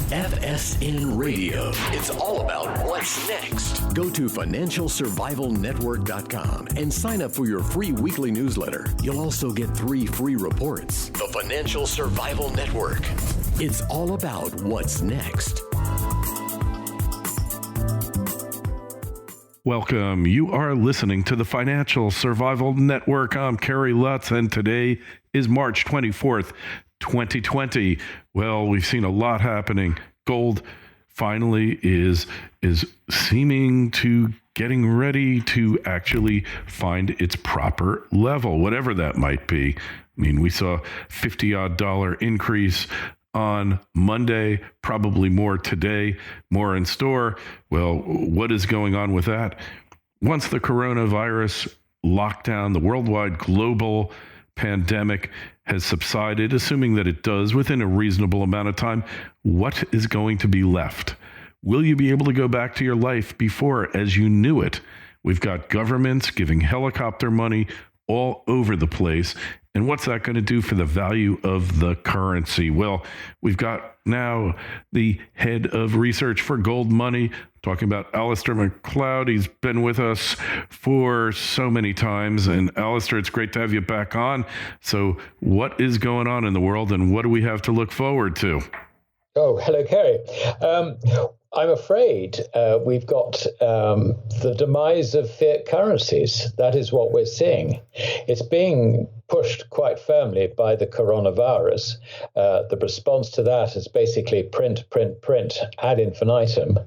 FSN Radio. It's all about what's next. Go to financialsurvivalnetwork.com and sign up for your free weekly newsletter. You'll also get 3 free reports. The Financial Survival Network. It's all about what's next. Welcome. You are listening to the Financial Survival Network. I'm Kerry Lutz, and today is March 24th, 2020. Well, we've seen a lot happening. Gold finally is seeming to getting ready to actually find its proper level, whatever that might be. I mean, we saw $50-odd increase on Monday, probably more today, more in store. Well, what is going on with that? Once the coronavirus lockdown, the worldwide global pandemic has subsided, assuming that it does within a reasonable amount of time, what is going to be left? Will you be able to go back to your life before as you knew it? We've got governments giving helicopter money all over the place. And what's that going to do for the value of the currency? Well, we've got now the head of research for Gold Money, talking about Alasdair McLeod. He's been with us for so many times. And Alasdair, it's great to have you back on. So what is going on in the world and what do we have to look forward to? Oh, hello, Kerry. I'm afraid we've got the demise of fiat currencies. That is what we're seeing. It's being pushed quite firmly by the coronavirus. The response to that is basically print ad infinitum.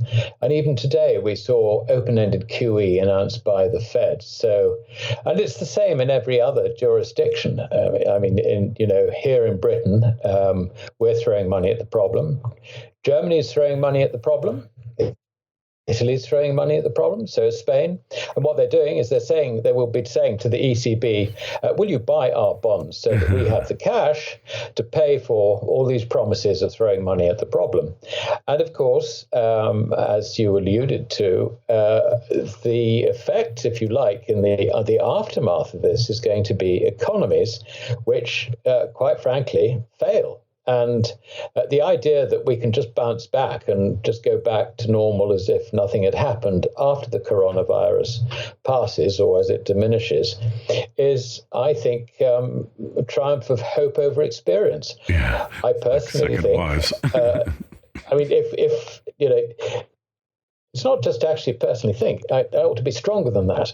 And even today we saw open-ended QE announced by the Fed. So, and it's the same in every other jurisdiction. I mean, here in Britain, we're throwing money at the problem. Germany is throwing money at the problem. Italy's throwing money at the problem, so is Spain. And what they're doing is they will be saying to the ECB, will you buy our bonds so that we have the cash to pay for all these promises of throwing money at the problem? And of course, as you alluded to, the effect, if you like, in the aftermath of this is going to be economies which, quite frankly, fail. And the idea that we can just bounce back and just go back to normal as if nothing had happened after the coronavirus passes or as it diminishes is, I think, a triumph of hope over experience. Yeah, I personally think, I mean, if it's not just actually personally think, I ought to be stronger than that.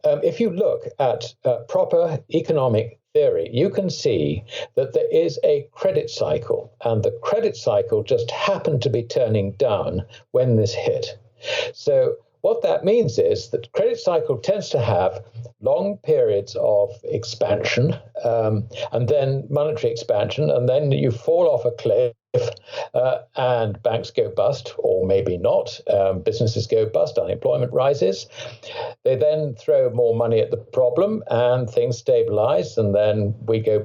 If you look at proper economic theory, you can see that there is a credit cycle, and the credit cycle just happened to be turning down when this hit. So what that means is that the credit cycle tends to have long periods of expansion, and then monetary expansion, and then you fall off a cliff, and banks go bust, or maybe not. Businesses go bust, unemployment rises. They then throw more money at the problem, and things stabilize, and then we go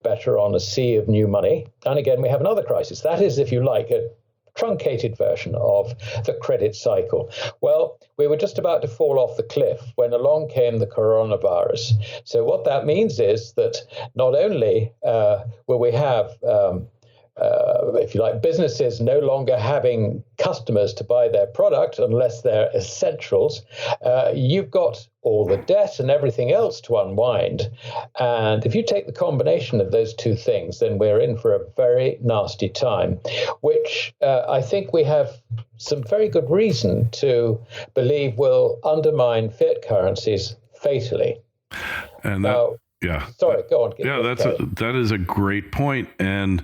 better on a sea of new money. And again, we have another crisis. That is, if you like, a truncated version of the credit cycle. Well, we were just about to fall off the cliff when along came the coronavirus. So what that means is that not only will we have if you like, businesses no longer having customers to buy their product unless they're essentials, you've got all the debt and everything else to unwind. And if you take the combination of those two things, then we're in for a very nasty time, which I think we have some very good reason to believe will undermine fiat currencies fatally. And now, yeah. Sorry, go on. Yeah, that is a great point. And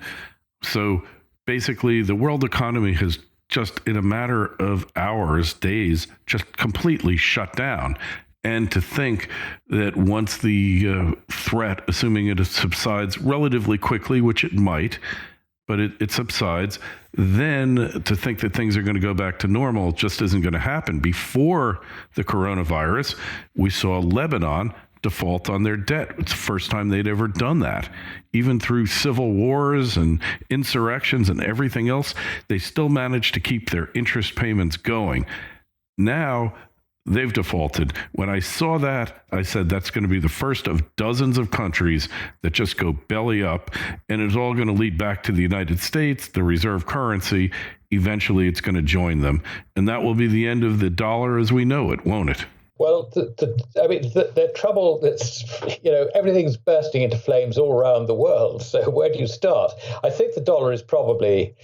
so basically, the world economy has just in a matter of hours, days, just completely shut down. And to think that once the threat, assuming it subsides relatively quickly, which it might, but it subsides, then to think that things are going to go back to normal just isn't going to happen. Before the coronavirus, we saw Lebanon default on their debt. It's the first time they'd ever done that. Even through civil wars and insurrections and everything else, they still managed to keep their interest payments going. Now, they've defaulted. When I saw that, I said that's going to be the first of dozens of countries that just go belly up, and it's all going to lead back to the United States, the reserve currency. Eventually, it's going to join them, and that will be the end of the dollar as we know it, won't it? Well, the trouble that's, everything's bursting into flames all around the world. So where do you start? I think the dollar is probably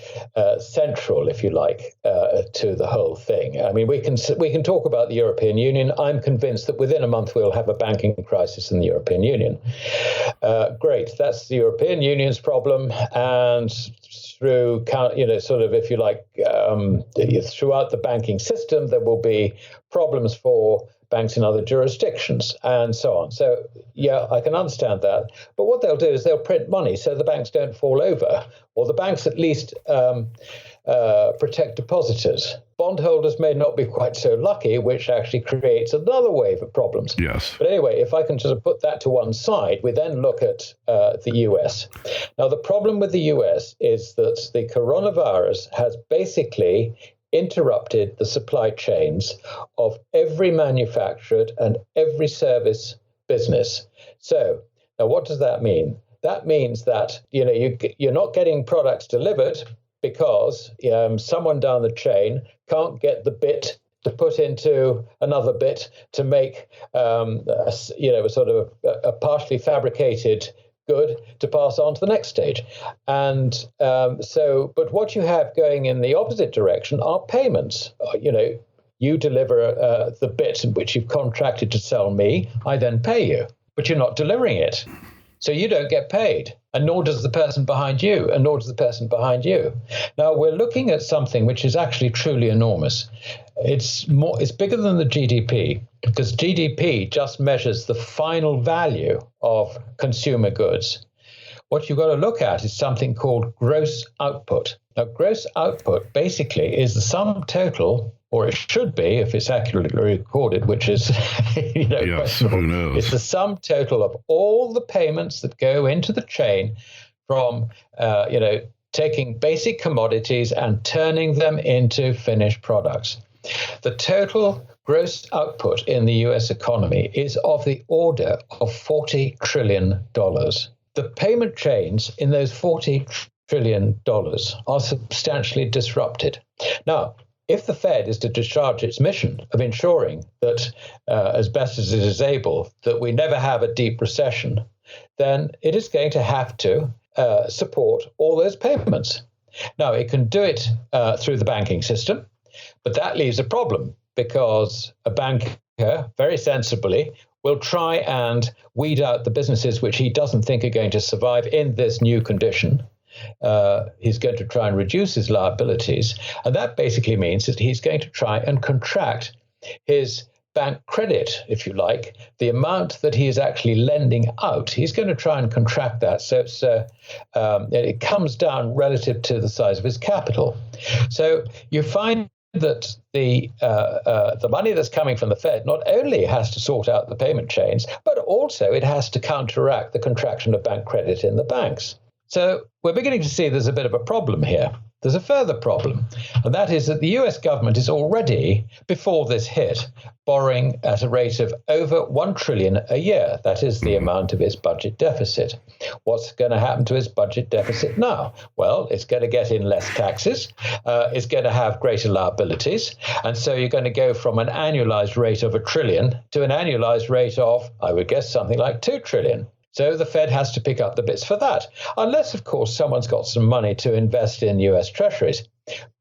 central, if you like, to the whole thing. I mean, we can talk about the European Union. I'm convinced that within a month we'll have a banking crisis in the European Union. Great, that's the European Union's problem, and through, if you like, throughout the banking system, there will be problems for banks in other jurisdictions and so on. So, yeah, I can understand that. But what they'll do is they'll print money so the banks don't fall over, or the banks at least protect depositors. Bondholders may not be quite so lucky, which actually creates another wave of problems. Yes. But anyway, if I can sort of put that to one side, we then look at the US. Now, the problem with the US is that the coronavirus has basically interrupted the supply chains of every manufactured and every service business. So now what does that mean? That means that you're not getting products delivered because someone down the chain can't get the bit to put into another bit to make a partially fabricated good to pass on to the next stage. And but what you have going in the opposite direction are payments. You deliver the bit which you've contracted to sell me, I then pay you, but you're not delivering it. So you don't get paid, and nor does the person behind you, and nor does the person behind you. Now, we're looking at something which is actually truly enormous. It's bigger than the GDP, because GDP just measures the final value of consumer goods. What you've got to look at is something called gross output. Now, gross output basically is the sum total, or it should be if it's accurately recorded, which is yes, who knows? It's the sum total of all the payments that go into the chain from taking basic commodities and turning them into finished products. The total gross output in the US economy is of the order of $40 trillion. The payment chains in those $40 trillion are substantially disrupted. Now, if the Fed is to discharge its mission of ensuring that, as best as it is able, that we never have a deep recession, then it is going to have to support all those payments. Now, it can do it through the banking system, but that leaves a problem because a banker, very sensibly, will try and weed out the businesses which he doesn't think are going to survive in this new condition. He's going to try and reduce his liabilities. And that basically means that he's going to try and contract his bank credit, if you like, the amount that he is actually lending out. He's going to try and contract that. So it comes down relative to the size of his capital. So you find that the money that's coming from the Fed not only has to sort out the payment chains, but also it has to counteract the contraction of bank credit in the banks. So we're beginning to see there's a bit of a problem here. There's a further problem, and that is that the US government is already, before this hit, borrowing at a rate of over $1 trillion a year. That is the amount of its budget deficit. What's going to happen to its budget deficit now? Well, it's going to get in less taxes. It's going to have greater liabilities. And so you're going to go from an annualized rate of $1 trillion to an annualized rate of, I would guess, something like $2 trillion. So the Fed has to pick up the bits for that, unless, of course, someone's got some money to invest in US treasuries.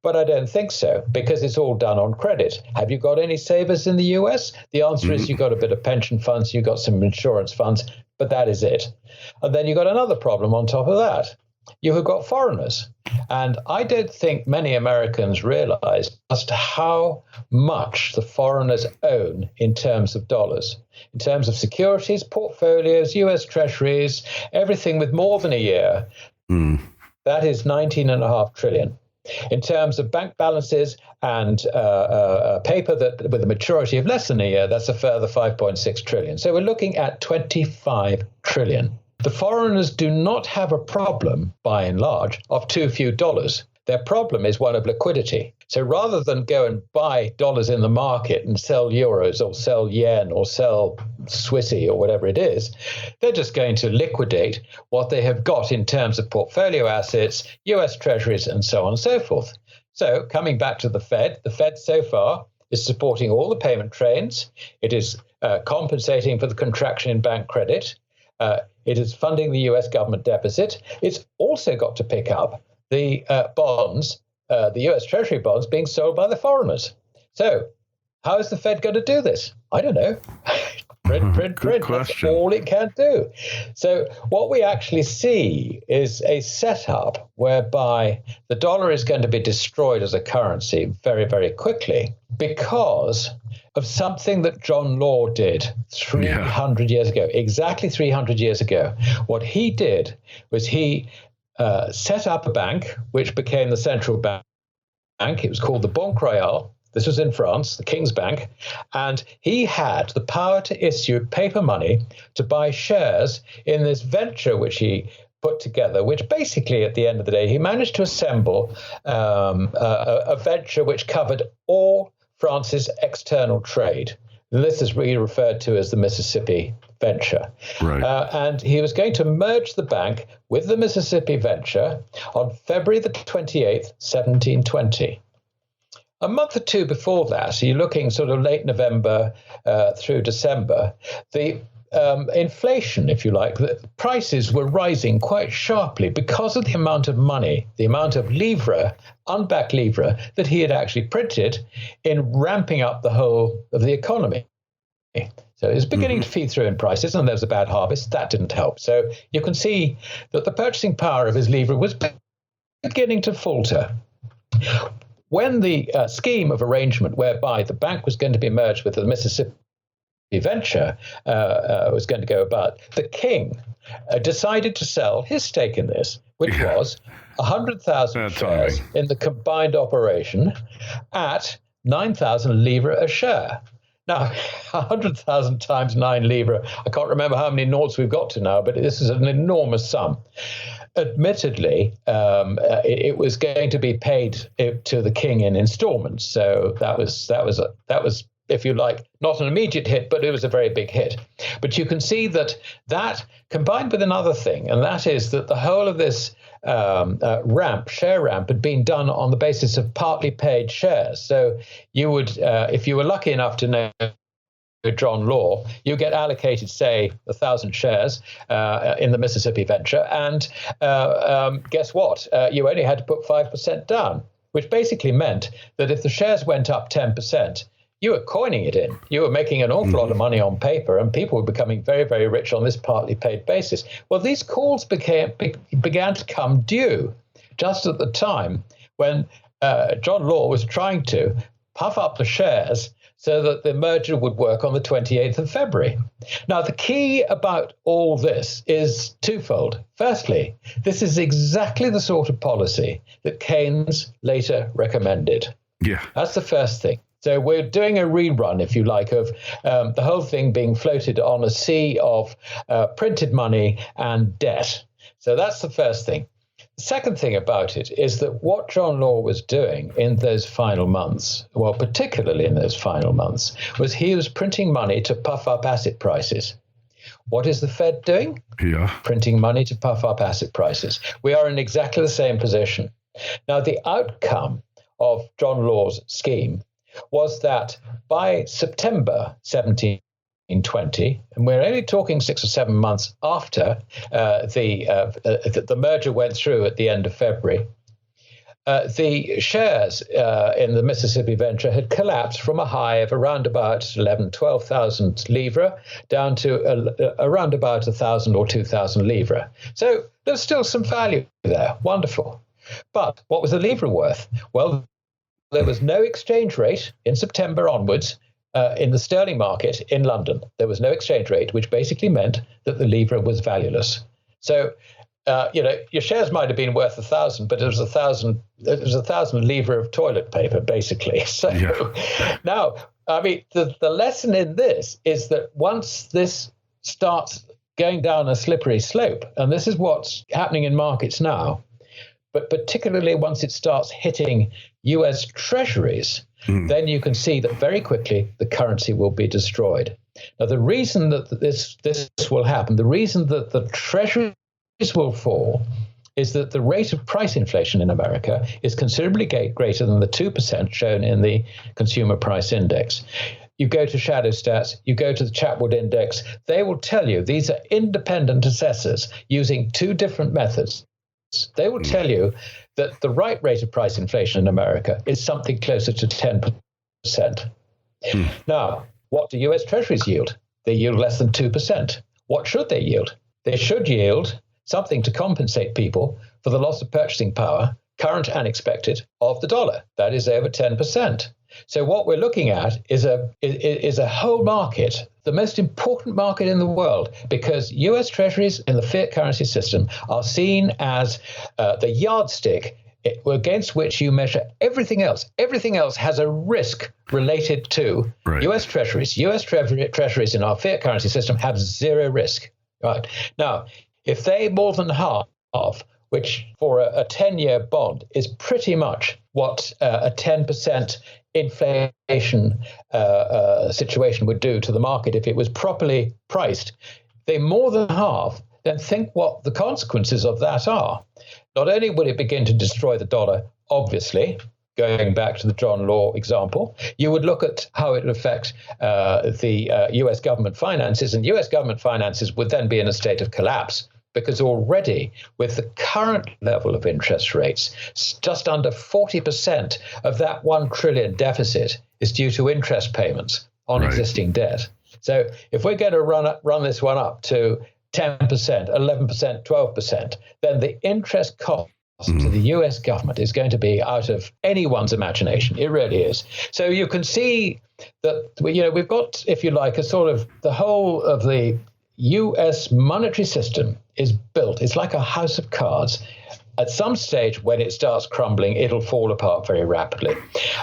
But I don't think so, because it's all done on credit. Have you got any savers in the US? The answer is you've got a bit of pension funds, you've got some insurance funds, but that is it. And then you've got another problem on top of that. You have got foreigners. And I don't think many Americans realize just how much the foreigners own in terms of dollars, in terms of securities, portfolios, US treasuries, everything with more than a year. That is $19.5 trillion. In terms of bank balances and paper that with a maturity of less than a year, that's a further $5.6 trillion. So we're looking at $25 trillion. The foreigners do not have a problem, by and large, of too few dollars. Their problem is one of liquidity. So rather than go and buy dollars in the market and sell euros or sell yen or sell Swissy or whatever it is, they're just going to liquidate what they have got in terms of portfolio assets, US treasuries, and so on and so forth. So coming back to the Fed so far is supporting all the payment trains. It is compensating for the contraction in bank credit. It is funding the US government deficit. It's also got to pick up the bonds, the US Treasury bonds being sold by the foreigners. So how is the Fed going to do this? I don't know. Print. That's all it can do. So what we actually see is a setup whereby the dollar is going to be destroyed as a currency very, very quickly because of something that John Law did 300 years ago, exactly 300 years ago. What he did was he set up a bank, which became the central bank. It was called the Banque Royale. This was in France, the King's Bank, and he had the power to issue paper money to buy shares in this venture which he put together, which basically at the end of the day, he managed to assemble a venture which covered all France's external trade. And this is really referred to as the Mississippi Venture. Right. And he was going to merge the bank with the Mississippi Venture on February the 28th, 1720. A month or two before that, so you're looking sort of late November through December, the inflation, if you like, the prices were rising quite sharply because of the amount of money, the amount of livre, unbacked livre, that he had actually printed in ramping up the whole of the economy. So it was beginning to feed through in prices, and there was a bad harvest. That didn't help. So you can see that the purchasing power of his livre was beginning to falter. When the scheme of arrangement whereby the bank was going to be merged with the Mississippi Venture was going to go about, the king decided to sell his stake in this, which was 100,000 shares in the combined operation at 9,000 livres a share. Now, 100,000 times 9 livres, I can't remember how many noughts we've got to now, but this is an enormous sum. Admittedly, it was going to be paid to the king in installments. So that was, if you like, not an immediate hit, but it was a very big hit. But you can see that combined with another thing, and that is that the whole of this share ramp, had been done on the basis of partly paid shares. So you would, if you were lucky enough to know John Law, you get allocated, say, 1,000 shares in the Mississippi Venture, and guess what? You only had to put 5% down, which basically meant that if the shares went up 10%, you were coining it in. You were making an awful lot of money on paper, and people were becoming very, very rich on this partly paid basis. Well, these calls began to come due just at the time when John Law was trying to puff up the shares so that the merger would work on the 28th of February. Now, the key about all this is twofold. Firstly, this is exactly the sort of policy that Keynes later recommended. Yeah. That's the first thing. So we're doing a rerun, if you like, of the whole thing being floated on a sea of printed money and debt. So that's the first thing. The second thing about it is that what John Law was doing in those final months, well, particularly in those final months, was he was printing money to puff up asset prices. What is the Fed doing? Yeah. Printing money to puff up asset prices. We are in exactly the same position. Now, the outcome of John Law's scheme was that by September 1720, and we're only talking 6 or 7 months after the merger went through at the end of February, the shares in the Mississippi Venture had collapsed from a high of around about 12,000 livres down to around about 1,000 or 2,000 livres. So there's still some value there. Wonderful. But what was the livre worth? Well, there was no exchange rate in September onwards in the sterling market in London. There was no exchange rate, which basically meant that the livre was valueless. So, your shares might have been worth 1,000, but it was 1,000 livre of toilet paper, basically. So now, I mean, the lesson in this is that once this starts going down a slippery slope, and this is what's happening in markets now, But particularly once it starts hitting US treasuries, then you can see that very quickly the currency will be destroyed. Now, the reason that this will happen, the reason that the treasuries will fall, is that the rate of price inflation in America is considerably greater than the 2% shown in the Consumer Price Index. You go to Shadow Stats, you go to the Chatwood Index, they will tell you, these are independent assessors using two different methods. They will tell you that the right rate of price inflation in America is something closer to 10%. Now, what do US Treasuries yield? They yield less than 2%. What should they yield? They should yield something to compensate people for the loss of purchasing power, current and expected, of the dollar. That is over 10%. So what we're looking at is a whole market, the most important market in the world, because US Treasuries in the fiat currency system are seen as the yardstick against which you measure everything else. Everything else has a risk related to US Treasuries. US Treasuries in our fiat currency system have zero risk. Right. Now, if they more than half, which for a 10-year bond is pretty much what a 10% inflation situation would do to the market if it was properly priced, they more than half, then think what the consequences of that are. Not only would it begin to destroy the dollar, obviously, going back to the John Law example, you would look at how it would affect the US government finances, and US government finances would then be in a state of collapse. Because already, with the current level of interest rates, just under 40% of that 1 trillion deficit is due to interest payments on existing debt. So if we're going to run this one up to 10%, 11%, 12%, then the interest cost to the US government is going to be out of anyone's imagination. It really is. So you can see that, we've got, if you like, a sort of the whole of the US monetary system is built. It's like a house of cards. At some stage, when it starts crumbling, it'll fall apart very rapidly.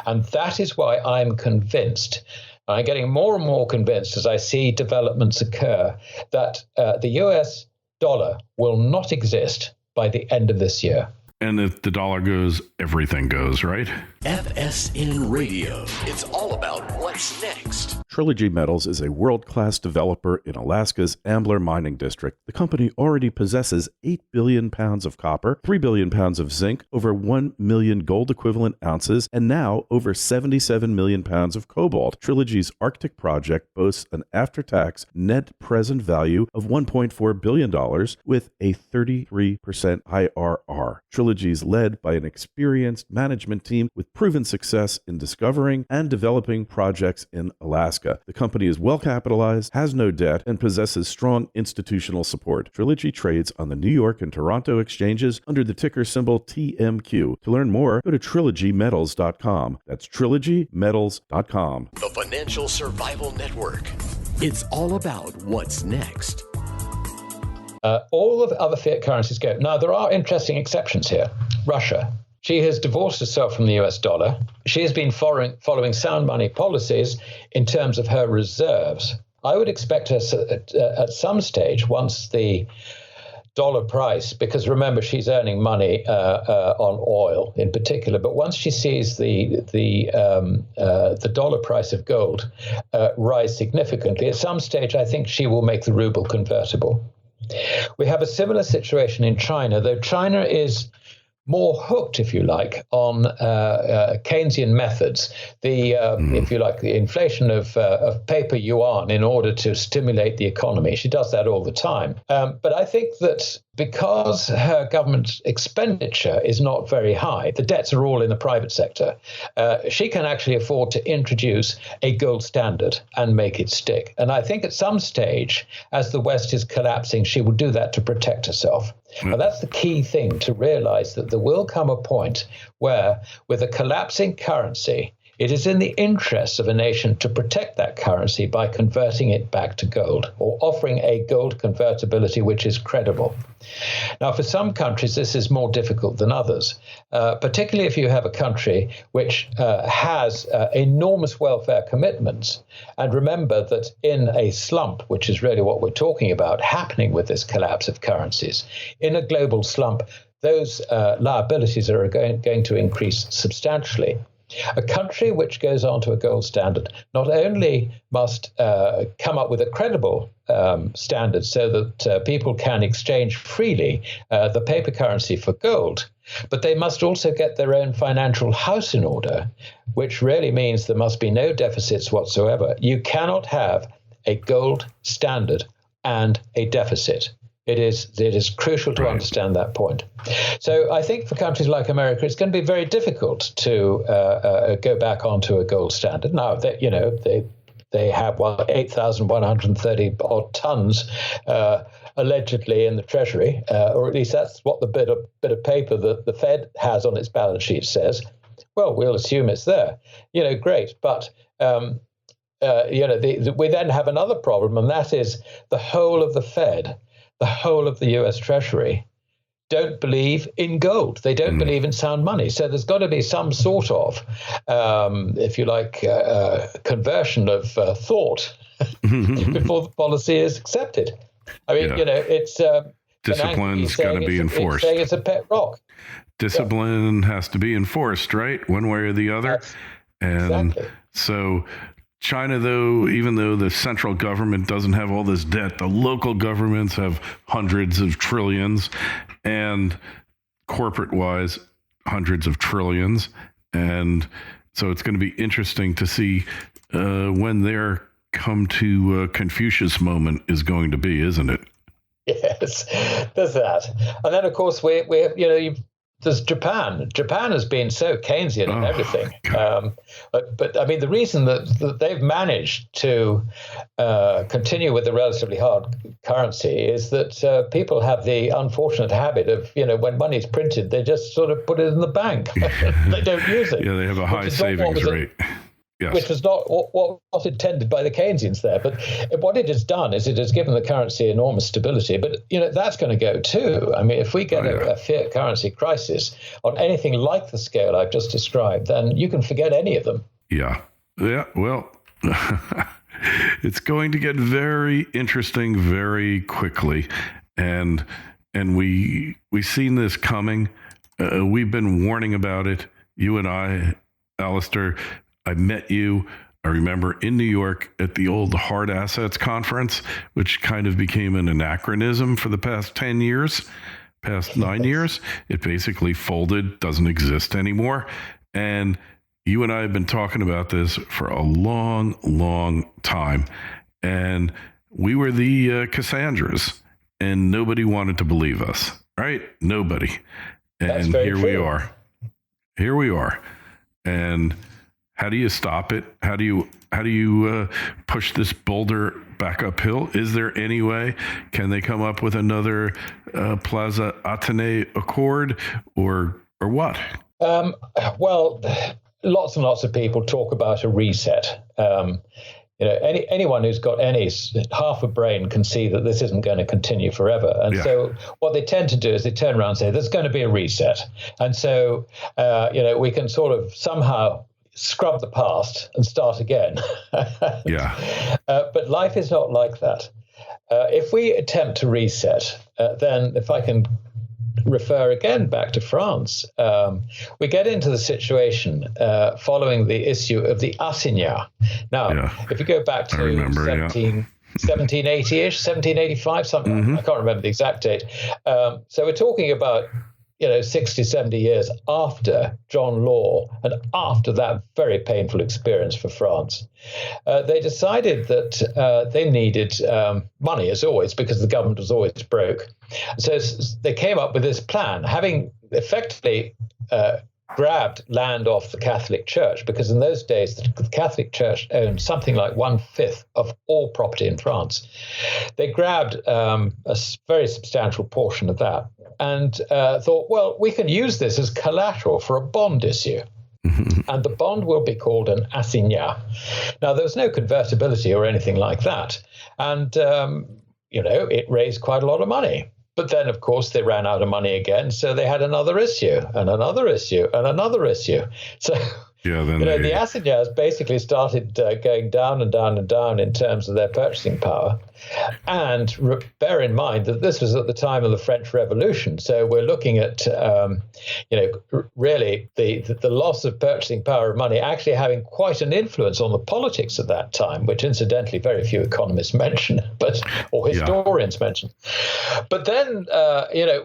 And that is why I'm convinced, I'm getting more and more convinced as I see developments occur, that the US dollar will not exist by the end of this year. And if the dollar goes, everything goes, right? FSN Radio. It's all about what's next. Trilogy Metals is a world-class developer in Alaska's Ambler mining district. The company already possesses 8 billion pounds of copper, 3 billion pounds of zinc, over 1 million gold-equivalent ounces, and now over 77 million pounds of cobalt. Trilogy's Arctic project boasts an after-tax net present value of $1.4 billion with a 33% IRR. Trilogy is led by an experienced management team with proven success in discovering and developing projects in Alaska. The company is well capitalized, has no debt, and possesses strong institutional support. Trilogy trades on the New York and Toronto exchanges under the ticker symbol TMQ. To learn more, go to trilogymetals.com. That's trilogymetals.com. The Financial Survival Network. It's all about what's next. All of the other fiat currencies go. Now, there are interesting exceptions here. Russia. She has divorced herself from the US dollar. She has been following sound money policies in terms of her reserves. I would expect her at some stage, once the dollar price, because remember, she's earning money on oil in particular, but once she sees the dollar price of gold rise significantly, at some stage, I think she will make the ruble convertible. We have a similar situation in China, though China is more hooked, if you like, on Keynesian methods, if you like, the inflation of paper yuan in order to stimulate the economy. She does that all the time. But I think that because her government expenditure is not very high, the debts are all in the private sector, she can actually afford to introduce a gold standard and make it stick. And I think at some stage, as the West is collapsing, she will do that to protect herself. And that's the key thing, to realize that there will come a point where, with a collapsing currency, it is in the interests of a nation to protect that currency by converting it back to gold, or offering a gold convertibility which is credible. Now, for some countries, this is more difficult than others, particularly if you have a country which has enormous welfare commitments. And remember that in a slump, which is really what we're talking about, happening with this collapse of currencies, in a global slump, those liabilities are going to increase substantially. A country which goes on to a gold standard not only must come up with a credible standard so that people can exchange freely the paper currency for gold, but they must also get their own financial house in order, which really means there must be no deficits whatsoever. You cannot have a gold standard and a deficit. It is crucial to understand that point. So I think for countries like America, it's going to be very difficult to go back onto a gold standard. Now, they have 8,130 odd tons allegedly in the Treasury, or at least that's what the bit of paper that the Fed has on its balance sheet says. Well, we'll assume it's there. Great, but we then have another problem, and that is the whole of the Fed. The whole of the US Treasury don't believe in gold. They don't believe in sound money. So there's got to be some sort of, if you like, conversion of thought before the policy is accepted. I mean, it's... discipline's got to be enforced. It's saying it's a pet rock. Discipline has to be enforced, right? One way or the other. Exactly. So... China, though, even though the central government doesn't have all this debt, the local governments have hundreds of trillions, and corporate-wise, hundreds of trillions. And so it's going to be interesting to see when their come to Confucius moment is going to be, isn't it? Yes, there's that. And then, of course, we have, there's Japan. Japan has been so Keynesian and everything. But I mean, the reason that they've managed to continue with the relatively hard currency is that people have the unfortunate habit of, when money's printed, they just sort of put it in the bank. They don't use it. Yeah, they have a high savings rate. Yes. Which was not what was intended by the Keynesians there. But what it has done is it has given the currency enormous stability. But, that's going to go too. I mean, if we get a fiat currency crisis on anything like the scale I've just described, then you can forget any of them. Yeah. Yeah. Well, it's going to get very interesting very quickly. And we've seen this coming. We've been warning about it. You and I, Alasdair. I met you, I remember, in New York at the old Hard Assets Conference, which kind of became an anachronism for the past 10 years, past 9 years. It basically folded, doesn't exist anymore. And you and I have been talking about this for a long, long time. And we were the Cassandras, and nobody wanted to believe us, right? Nobody. And here we are. Here we are. And how do you stop it? How do you push this boulder back uphill? Is there any way? Can they come up with another Plaza Athénée Accord, or what? Well, lots and lots of people talk about a reset. Anyone who's got any half a brain can see that this isn't going to continue forever. And so what they tend to do is they turn around and say, there's going to be a reset. And so, we can sort of somehow scrub the past and start again. But life is not like that. If we attempt to reset, then if I can refer again back to France, we get into the situation following the issue of the assignats. Now, if you go back to 1780-ish, 1785, something, I can't remember the exact date. So we're talking about 60, 70 years after John Law and after that very painful experience for France. They decided that they needed money, as always, because the government was always broke. So they came up with this plan, having effectively grabbed land off the Catholic Church, because in those days the Catholic Church owned something like 1/5 of all property in France. They grabbed a very substantial portion of that and thought, well, we can use this as collateral for a bond issue. And the bond will be called an assignat. Now, there was no convertibility or anything like that. And, it raised quite a lot of money. But then, of course, they ran out of money again. So they had another issue and another issue and another issue. So Yeah, then the assignats basically started going down and down and down in terms of their purchasing power. And bear in mind that this was at the time of the French Revolution. So we're looking at, really the loss of purchasing power of money actually having quite an influence on the politics at that time, which incidentally very few economists mention, or historians mention. But then,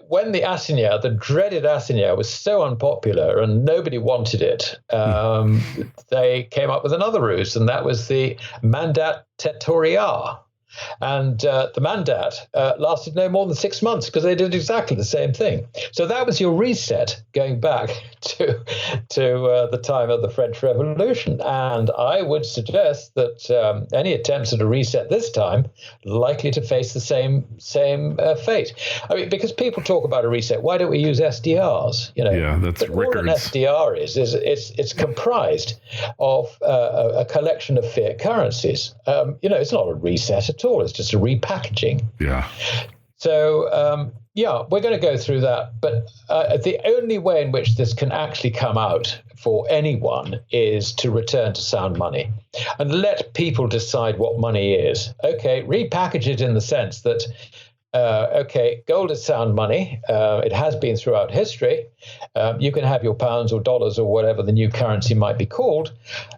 when the assignat, the dreaded assignat, was so unpopular and nobody wanted it, they came up with another ruse, and that was the mandat territorial. And the mandat lasted no more than 6 months because they did exactly the same thing. So that was your reset going back to the time of the French Revolution. And I would suggest that any attempts at a reset this time likely to face the same fate. I mean, because people talk about a reset, why don't we use SDRs? Yeah, that's Rickards. All an SDR is it's comprised of a collection of fiat currencies. It's not a reset at all. It's just a repackaging. Yeah. So, we're going to go through that. But the only way in which this can actually come out for anyone is to return to sound money and let people decide what money is. Okay, repackage it in the sense that, gold is sound money. It has been throughout history. You can have your pounds or dollars or whatever the new currency might be called,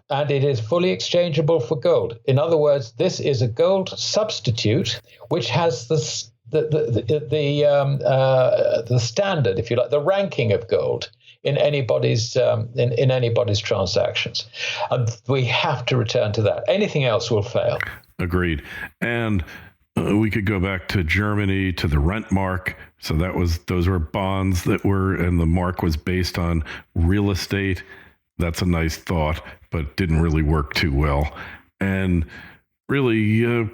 and it is fully exchangeable for gold. In other words, this is a gold substitute which has the standard, if you like, the ranking of gold in anybody's in anybody's transactions, and we have to return to that. Anything else will fail. Agreed. And we could go back to Germany, to the rent mark. So those were bonds and the mark was based on real estate. That's a nice thought, but didn't really work too well. And really,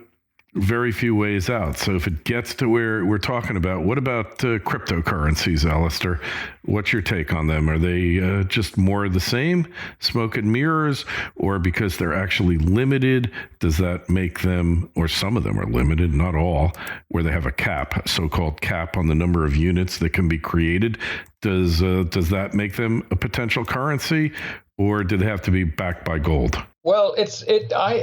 very few ways out. So if it gets to where we're talking about, what about cryptocurrencies, Alasdair? What's your take on them? Are they just more of the same, smoke and mirrors, or because they're actually limited, does that make them, or some of them are limited, not all, where they have a cap, so-called cap on the number of units that can be created? Does that make them a potential currency, or do they have to be backed by gold? Well, it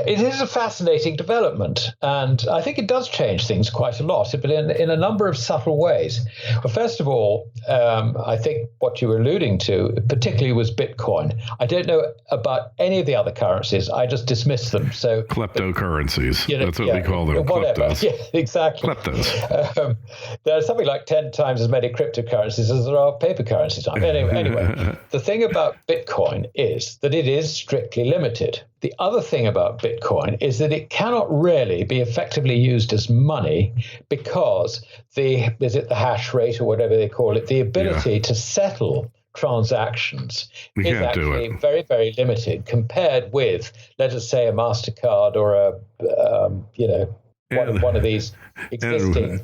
is a fascinating development, and I think it does change things quite a lot, but in a number of subtle ways. Well, first of all, I think what you were alluding to particularly was Bitcoin. I don't know about any of the other currencies. I just dismiss them. So kleptocurrencies. That's what we call them. Whatever. Kleptos. Yeah, exactly. Kleptos. There are something like 10 times as many cryptocurrencies as there are paper currencies. Anyway, the thing about Bitcoin is that it is strictly limited. The other thing about Bitcoin is that it cannot really be effectively used as money because the hash rate or whatever they call it, the ability to settle transactions is actually very, very limited compared with, let us say, a MasterCard or one of these existing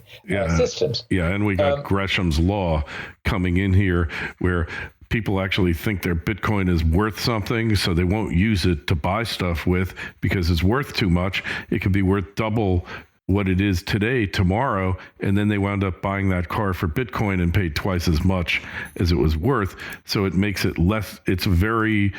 systems. Yeah, and we got Gresham's Law coming in here where people actually think their Bitcoin is worth something, so they won't use it to buy stuff with because it's worth too much. It could be worth double what it is today, tomorrow, and then they wound up buying that car for Bitcoin and paid twice as much as it was worth. So it makes it less, it's a very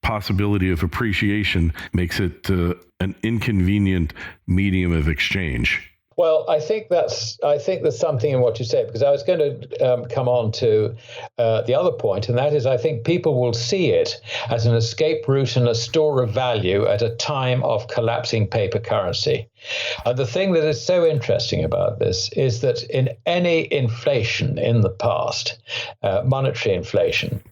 possibility of appreciation, makes it an inconvenient medium of exchange. Well, I think there's something in what you said, because I was going to come on to the other point, and that is I think people will see it as an escape route and a store of value at a time of collapsing paper currency. And the thing that is so interesting about this is that in any inflation in the past, monetary inflation,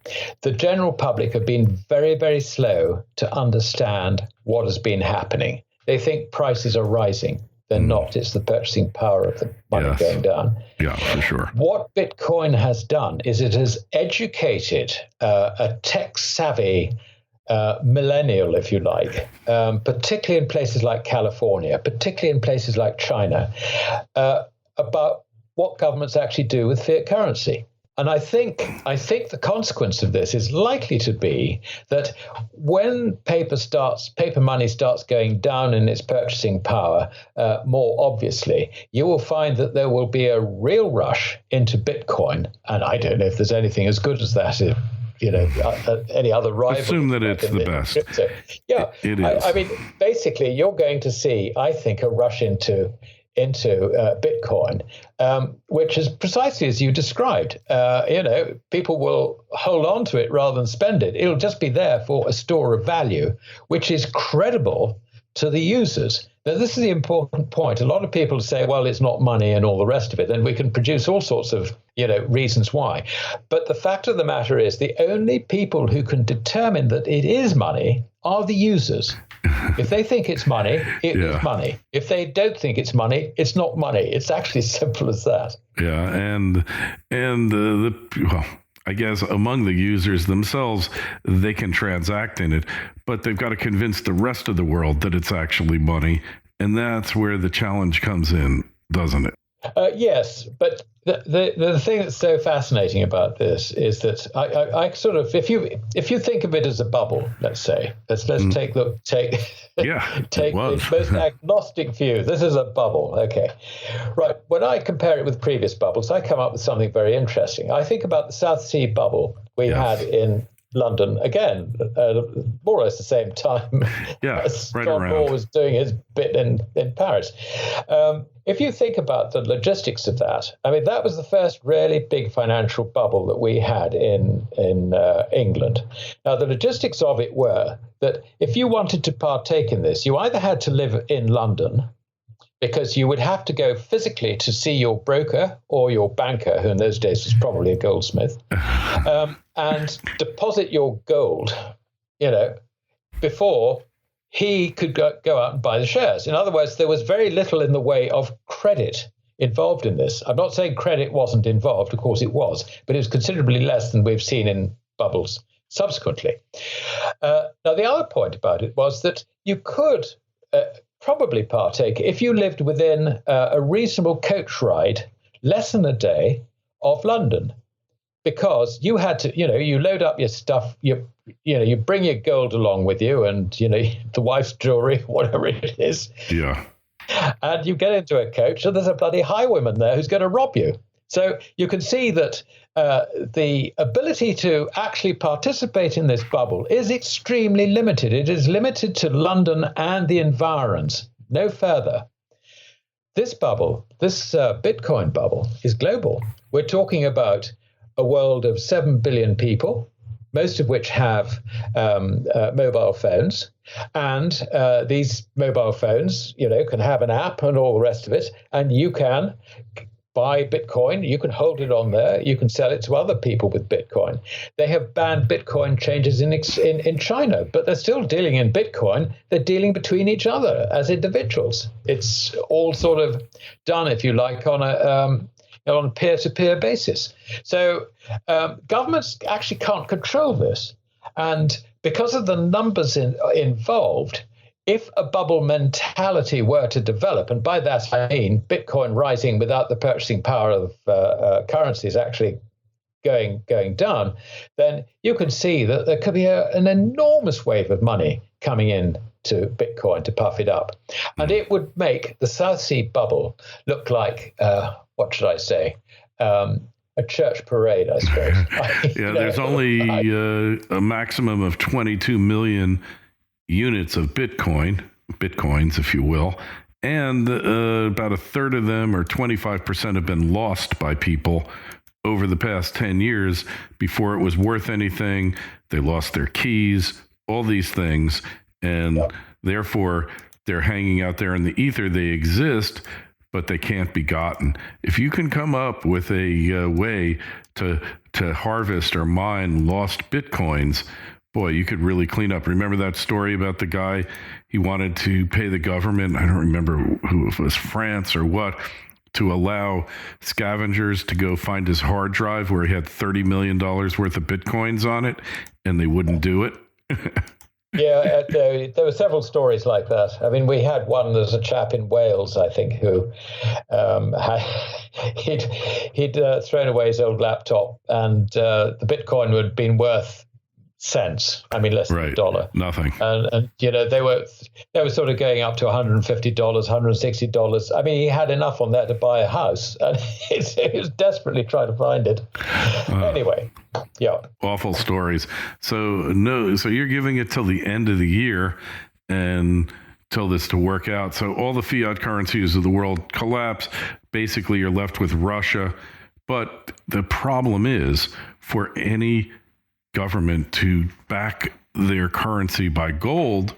the general public have been very, very slow to understand what has been happening. They think prices are rising. They're not. It's the purchasing power of the money going down. Yeah, for sure. What Bitcoin has done is it has educated a tech-savvy millennial, if you like, particularly in places like California, particularly in places like China, about what governments actually do with fiat currency. And I think the consequence of this is likely to be that when paper money starts going down in its purchasing power, more obviously, you will find that there will be a real rush into Bitcoin. And I don't know if there's anything as good as that any other rival. Assume that it's the best. Crypto. Yeah, it is. I mean, basically, you're going to see, I think, a rush into Bitcoin, which is precisely as you described. People will hold on to it rather than spend it. It'll just be there for a store of value, which is credible to the users. Now, this is the important point. A lot of people say, well, it's not money and all the rest of it, and we can produce all sorts of, reasons why. But the fact of the matter is the only people who can determine that it is money are the users. If they think it's money, it is money. If they don't think it's money, it's not money. It's actually as simple as that. Yeah, and I guess among the users themselves, they can transact in it, but they've got to convince the rest of the world that it's actually money, and that's where the challenge comes in, doesn't it? Yes, but the thing that's so fascinating about this is that I sort of, if you think of it as a bubble, let's say, let's take the most agnostic view. This is a bubble, okay, right? When I compare it with previous bubbles, I come up with something very interesting. I think about the South Sea bubble we had in London, again, more or less the same time as John Moore was doing his bit in Paris. If you think about the logistics of that, I mean, that was the first really big financial bubble that we had in England. Now, the logistics of it were that if you wanted to partake in this, you either had to live in London, because you would have to go physically to see your broker or your banker, who in those days was probably a goldsmith, and deposit your gold, before he could go out and buy the shares. In other words, there was very little in the way of credit involved in this. I'm not saying credit wasn't involved. Of course it was, but it was considerably less than we've seen in bubbles subsequently. Now, the other point about it was that you could probably partake if you lived within a reasonable coach ride, less than a day, of London, because you had to, you load up your stuff, you bring your gold along with you, and the wife's jewelry, whatever it is. Yeah. And you get into a coach, and there's a bloody highwayman there who's going to rob you. So you can see that the ability to actually participate in this bubble is extremely limited. It is limited to London and the environs, no further. This bubble, this Bitcoin bubble, is global. We're talking about a world of 7 billion people, most of which have mobile phones. And these mobile phones, can have an app and all the rest of it. And you can buy Bitcoin, you can hold it on there, you can sell it to other people with Bitcoin. They have banned Bitcoin changes in China, but they're still dealing in Bitcoin. They're dealing between each other as individuals. It's all sort of done, if you like, on a peer-to-peer basis. So governments actually can't control this. And because of the numbers involved, if a bubble mentality were to develop, and by that I mean Bitcoin rising without the purchasing power of currencies actually going down, then you can see that there could be an enormous wave of money coming in to Bitcoin to puff it up. And it would make the South Sea bubble look like, what should I say, a church parade, I suppose. There's only a maximum of 22 million units of bitcoins, if you will, and about a third of them, or 25%, have been lost by people over the past 10 years before it was worth anything. They lost their keys, all these things, and therefore they're hanging out there in the ether. They exist, but they can't be gotten. If you can come up with a way to harvest or mine lost bitcoins, boy, you could really clean up. Remember that story about the guy, he wanted to pay the government, I don't remember who it was, France or what, to allow scavengers to go find his hard drive where he had $30 million worth of bitcoins on it, and they wouldn't do it. There were several stories like that. I mean, we had one, there's a chap in Wales, I think, who he'd thrown away his old laptop, and the Bitcoin had been worth cents. I mean, less than a dollar. Nothing. And they were sort of going up to $150, $160. I mean, he had enough on there to buy a house, and he was desperately trying to find it. Anyway, yeah. Awful stories. So you're giving it till the end of the year, and till this to work out. So all the fiat currencies of the world collapse. Basically, you're left with Russia. But the problem is, for any government to back their currency by gold,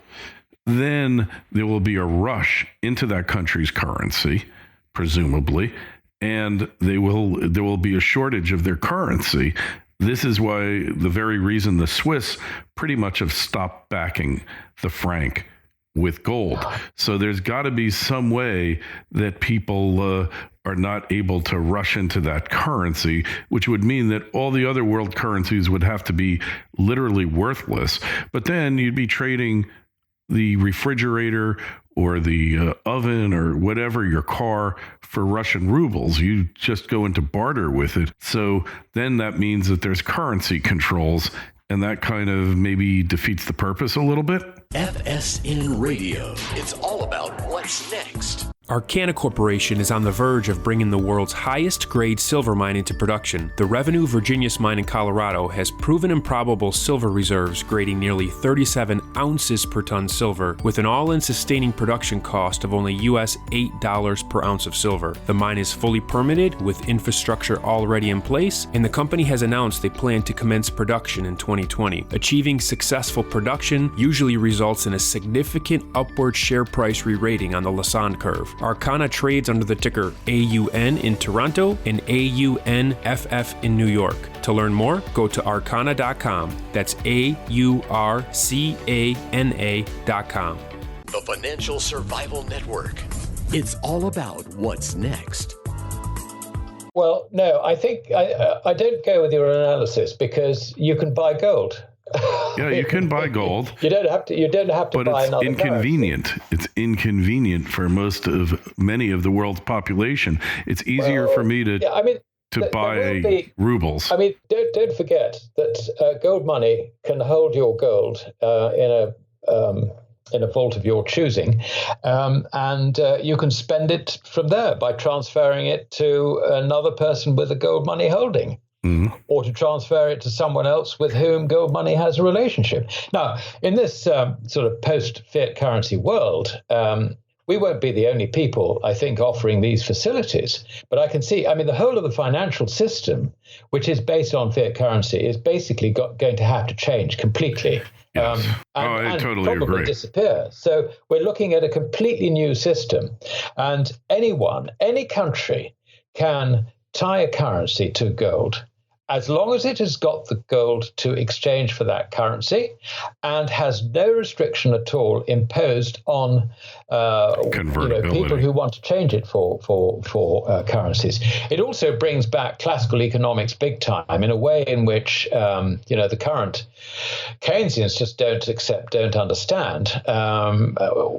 then there will be a rush into that country's currency, presumably, and there will be a shortage of their currency. This is why the very reason the Swiss pretty much have stopped backing the franc with gold. So there's got to be some way that people are not able to rush into that currency, which would mean that all the other world currencies would have to be literally worthless. But then you'd be trading the refrigerator or the oven or whatever, your car, for Russian rubles. You just go into barter with it. So then that means that there's currency controls, and that kind of maybe defeats the purpose a little bit. FSN Radio. It's all about what's next. Arcana Corporation is on the verge of bringing the world's highest grade silver mine into production. The Revenue Virginius mine in Colorado has proven improbable silver reserves grading nearly 37 ounces per ton silver, with an all-in sustaining production cost of only US $8 per ounce of silver. The mine is fully permitted with infrastructure already in place, and the company has announced they plan to commence production in 2020. Achieving successful production usually results in a significant upward share price re-rating on the Lassonde curve. Arcana trades under the ticker AUN in Toronto and AUNFF in New York. To learn more, go to arcana.com. That's AURCANA.com. The Financial Survival Network. It's all about what's next. Well, no, I think I don't go with your analysis, because you can buy gold. Yeah, you can buy gold. You don't have to but buy it's another inconvenient. currency. It's inconvenient for many of the world's population. It's easier for me to buy rubles. I mean, don't forget that gold money can hold your gold in a vault of your choosing, and you can spend it from there by transferring it to another person with a gold money holding. Mm-hmm. Or to transfer it to someone else with whom gold money has a relationship. Now, in this sort of post-fiat currency world, we won't be the only people, I think, offering these facilities. But I can see, the whole of the financial system, which is based on fiat currency, is basically going to have to change completely. Yes. I totally probably agree. Disappear. So we're looking at a completely new system. And any country can tie a currency to gold, as long as it has got the gold to exchange for that currency and has no restriction at all imposed on people who want to change it for currencies. It also brings back classical economics big time, in a way in which the current Keynesians just don't understand,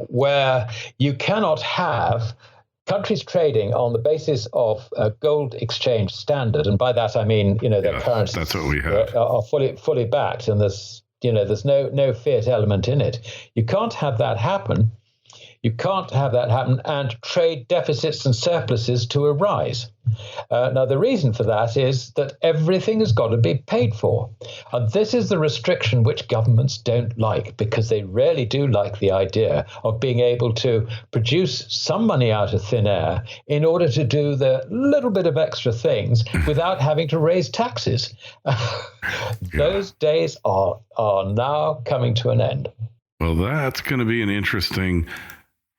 where you cannot have countries trading on the basis of a gold exchange standard, and by that I mean, their currencies that's what we have. Are fully backed, and there's no fiat element in it. You can't have that happen. And trade deficits and surpluses to arise. Now, the reason for that is that everything has got to be paid for. And this is the restriction which governments don't like, because they really do like the idea of being able to produce some money out of thin air in order to do the little bit of extra things without having to raise taxes. Those days are now coming to an end. Well, that's going to be an interesting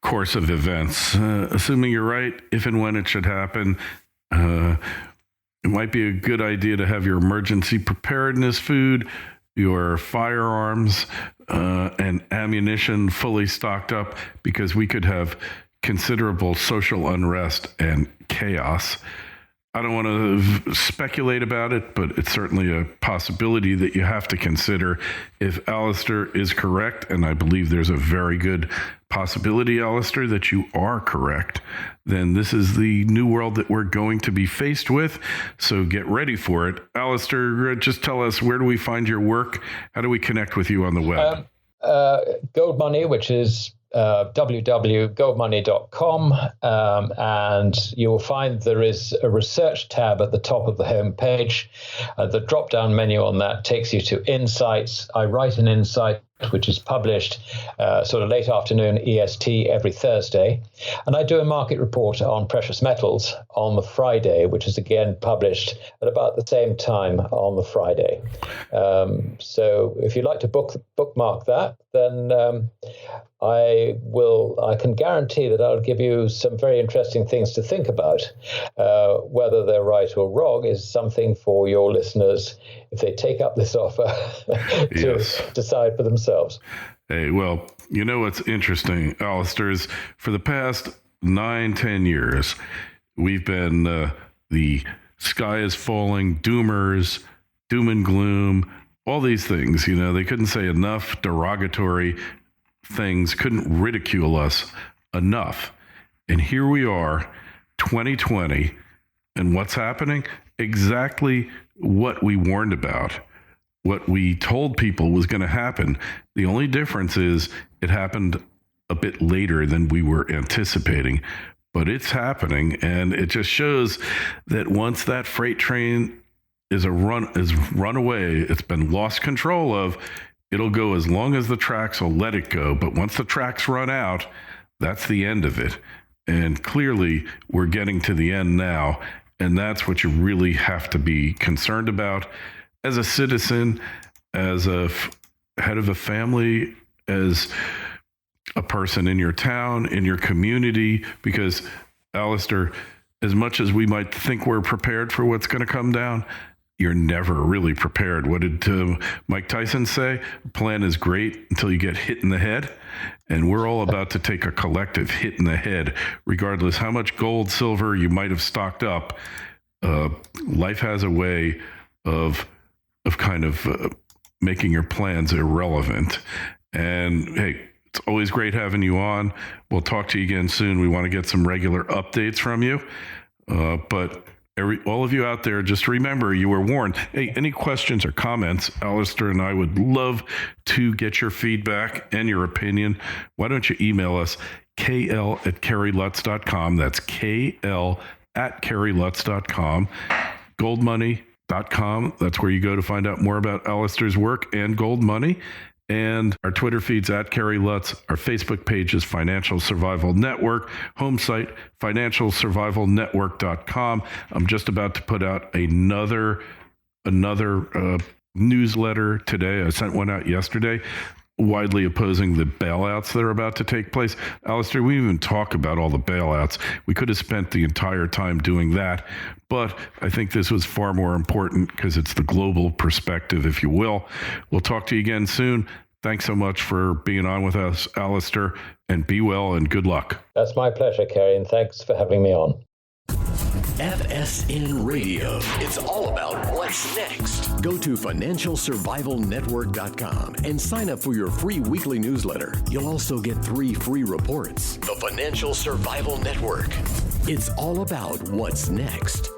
course of events. Assuming you're right, if and when it should happen, it might be a good idea to have your emergency preparedness food, your firearms, and ammunition fully stocked up, because we could have considerable social unrest and chaos. I don't want to speculate about it, but it's certainly a possibility that you have to consider. If Alasdair is correct, and I believe there's a very good possibility, Alasdair, that you are correct, then this is the new world that we're going to be faced with. So get ready for it. Alasdair, just tell us, where do we find your work? How do we connect with you on the web? Gold Money, which is www.goldmoney.com, and you will find there is a research tab at the top of the homepage. The drop-down menu on that takes you to Insights. I write an insight which is published sort of late afternoon EST every Thursday. And I do a market report on precious metals on the Friday, which is again published at about the same time on the Friday. So if you'd like to bookmark that, then I can guarantee that I'll give you some very interesting things to think about. Whether they're right or wrong is something for your listeners, if they take up this offer, to decide for themselves. Hey, well, you know what's interesting, Alasdair, is for the past 9-10 years, we've been the sky is falling, doomers, doom and gloom, all these things. You know, they couldn't say enough derogatory things, couldn't ridicule us enough. And here we are, 2020, and what's happening? Exactly what we warned about, what we told people was going to happen. The only difference is it happened a bit later than we were anticipating, but it's happening. And it just shows that once that freight train is run away, it's been lost control of, it'll go as long as the tracks will let it go. But once the tracks run out, that's the end of it. And clearly we're getting to the end now. And that's what you really have to be concerned about as a citizen, as a head of a family, as a person in your town, in your community, because, Alasdair, as much as we might think we're prepared for what's going to come down, you're never really prepared. What did Mike Tyson say? Plan is great until you get hit in the head. And we're all about to take a collective hit in the head, regardless how much gold, silver you might have stocked up. Life has a way of kind of making your plans irrelevant. And hey, it's always great having you on. We'll talk to you again soon. We want to get some regular updates from you. But all of you out there, just remember, you were warned. Hey, any questions or comments, Alasdair and I would love to get your feedback and your opinion. Why don't you email us, kl@kerrylutz.com. That's kl@kerrylutz.com. goldmoney.com. That's where you go to find out more about Alasdair's work and Gold Money. And our Twitter feed's Kerry Lutz. Our Facebook page is Financial Survival Network. Home site, financialsurvivalnetwork.com. I'm just about to put out another newsletter today. I sent one out yesterday, widely opposing the bailouts that are about to take place. Alasdair, we even talk about all the bailouts. We could have spent the entire time doing that, but I think this was far more important because it's the global perspective, if you will. We'll talk to you again soon. Thanks so much for being on with us, Alasdair, and be well and good luck. That's my pleasure, Kerry, and thanks for having me on. FSN Radio. It's all about what's next. Go to financialsurvivalnetwork.com and sign up for your free weekly newsletter. You'll also get 3 free reports. The Financial Survival Network. It's all about what's next.